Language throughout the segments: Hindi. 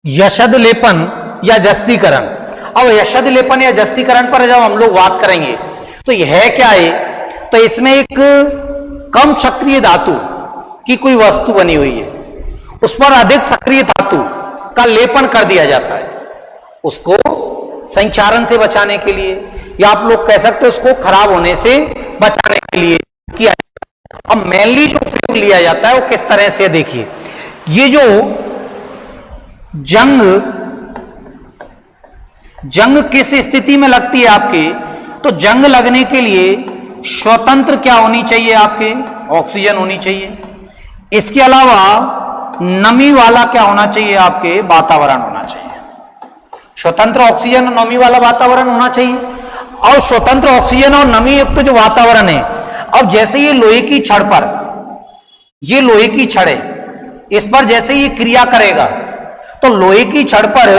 यशद लेपन या जस्तीकरण। अब यशद लेपन या जस्तीकरण पर जब हम लोग बात करेंगे तो यह क्या है, तो इसमें एक कम सक्रिय धातु की कोई वस्तु बनी हुई है, उस पर अधिक सक्रिय धातु का लेपन कर दिया जाता है, उसको संचारण से बचाने के लिए, या आप लोग कह सकते हो उसको खराब होने से बचाने के लिए किया जाता है। अब मेनली जो उपयोग लिया जाता है वो किस तरह से, देखिए ये जो जंग किस स्थिति में लगती है आपके, तो जंग लगने के लिए स्वतंत्र क्या होनी चाहिए आपके, ऑक्सीजन होनी चाहिए। इसके अलावा नमी वाला क्या होना चाहिए आपके, वातावरण होना चाहिए। स्वतंत्र ऑक्सीजन और नमी वाला वातावरण होना चाहिए। और स्वतंत्र ऑक्सीजन और नमी युक्त जो वातावरण है, अब जैसे ये लोहे की छड़ पर, ये लोहे की छड़ है, इस पर जैसे ये क्रिया करेगा, तो लोहे की छड़ पर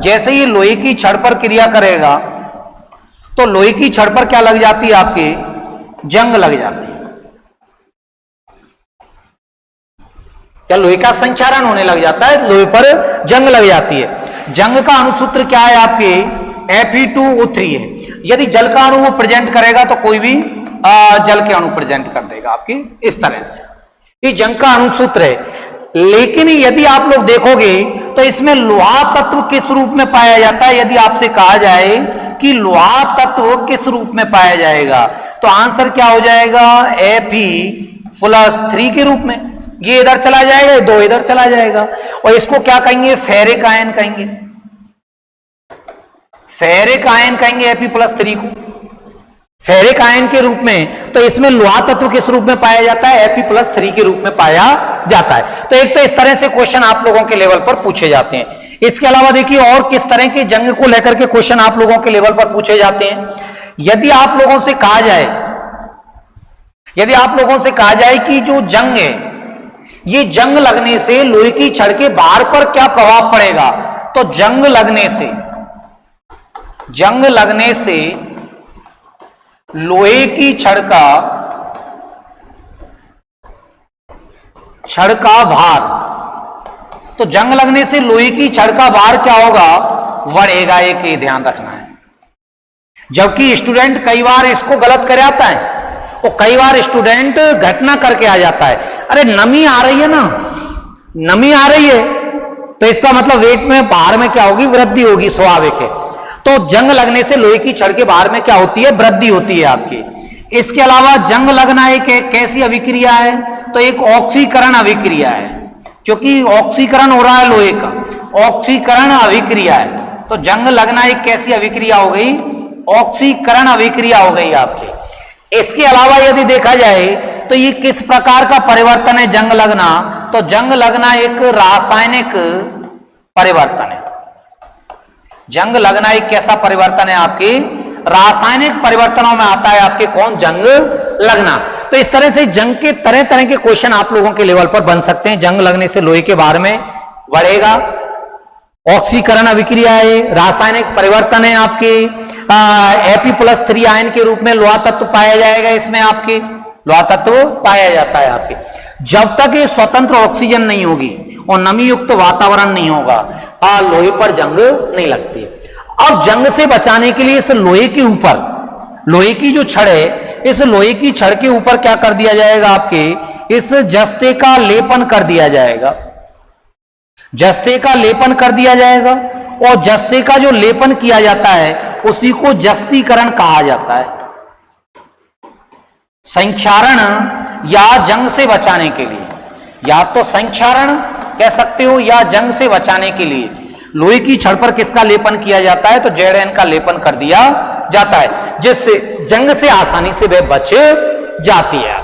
जैसे ये लोहे की छड़ पर क्रिया करेगा तो लोहे की छड़ पर क्या लग जाती है आपके, जंग लग जाती है। क्या लोहे का संचारण होने लग जाता है, लोहे पर जंग लग जाती है। जंग का अणुसूत्र क्या है आपके, Fe2O3 है। यदि जल का अणु वो प्रेजेंट करेगा तो कोई भी जल के अणु प्रेजेंट कर देगा आपके, इस तरह से ये जंग का अणुसूत्र है। लेकिन यदि आप लोग देखोगे तो इसमें लोहा तत्व किस रूप में पाया जाता है, यदि आपसे कहा जाए कि लोहा तत्व किस रूप में पाया जाएगा, तो आंसर क्या हो जाएगा, Fe+3 के रूप में। ये इधर चला जाएगा, दो इधर चला जाएगा, और इसको क्या कहेंगे, फेरिक आयन कहेंगे, फेरिक आयन कहेंगे Fe+3 को, फेरिक आयन के रूप में। तो इसमें लोहा तत्व किस रूप में पाया जाता है, Fe+3 के रूप में पाया जाता है। तो एक तो इस तरह से क्वेश्चन आप लोगों के लेवल पर पूछे जाते हैं। इसके अलावा देखिए और किस तरह के जंग को लेकर के क्वेश्चन आप लोगों के लेवल पर पूछे जाते हैं। यदि आप लोगों से कहा जाए, यदि आप लोगों से कहा जाए कि जो जंग है, ये जंग लगने से लोहे की छड़ के बाहर पर क्या प्रभाव पड़ेगा, तो जंग लगने से लोहे की छड़ का भार, तो जंग लगने से लोहे की छड़ का भार क्या होगा, बढ़ेगा। एक ये ध्यान रखना है। जबकि स्टूडेंट कई बार इसको गलत कर आता है, और कई बार स्टूडेंट घटना करके आ जाता है, अरे नमी आ रही है ना, नमी आ रही है तो इसका मतलब वेट में भार में क्या होगी, वृद्धि होगी, स्वाभाविक है। तो जंग लगने से लोहे की छड़ के भार में क्या होती है, वृद्धि होती है आपकी। इसके अलावा जंग लगना एक कैसी अभिक्रिया है, तो एक ऑक्सीकरण अभिक्रिया है, क्योंकि ऑक्सीकरण हो रहा है लोहे का, ऑक्सीकरण अभिक्रिया है। तो जंग लगना एक कैसी अभिक्रिया हो गई, ऑक्सीकरण अभिक्रिया हो गई आपकी। इसके अलावा यदि देखा जाए तो ये किस प्रकार का परिवर्तन है जंग लगना, तो जंग लगना एक रासायनिक परिवर्तन है। जंग लगना एक कैसा परिवर्तन है आपके, रासायनिक परिवर्तनों में आता है आपके कौन, जंग लगना। तो इस तरह से जंग के तरह तरह के क्वेश्चन आप लोगों के लेवल पर बन सकते हैं। जंग लगने से लोहे के भार में बढ़ेगा, ऑक्सीकरण अभिक्रिया है, रासायनिक परिवर्तन है आपके, Fe+3 आयन के रूप में लोहा तत्व पाया जाएगा, इसमें आपके लोहा तत्व पाया जाता है आपके। जब तक ये स्वतंत्र ऑक्सीजन नहीं होगी और नमी युक्त वातावरण नहीं होगा, लोहे पर जंग नहीं लगती। अब जंग से बचाने के लिए इस लोहे के ऊपर, लोहे की जो छड़ है, इस लोहे की छड़ के ऊपर क्या कर दिया जाएगा आपके, इस जस्ते का लेपन कर दिया जाएगा, जस्ते का लेपन कर दिया जाएगा। और जस्ते का जो लेपन किया जाता है उसी को जस्तीकरण कहा जाता है। संचारण या जंग से बचाने के लिए, या तो संचारण कह सकते हो या जंग से बचाने के लिए लोहे की छड़ पर किसका लेपन किया जाता है, तो Zn का लेपन कर दिया जाता है, जिससे जंग से आसानी से वह बच जाती है।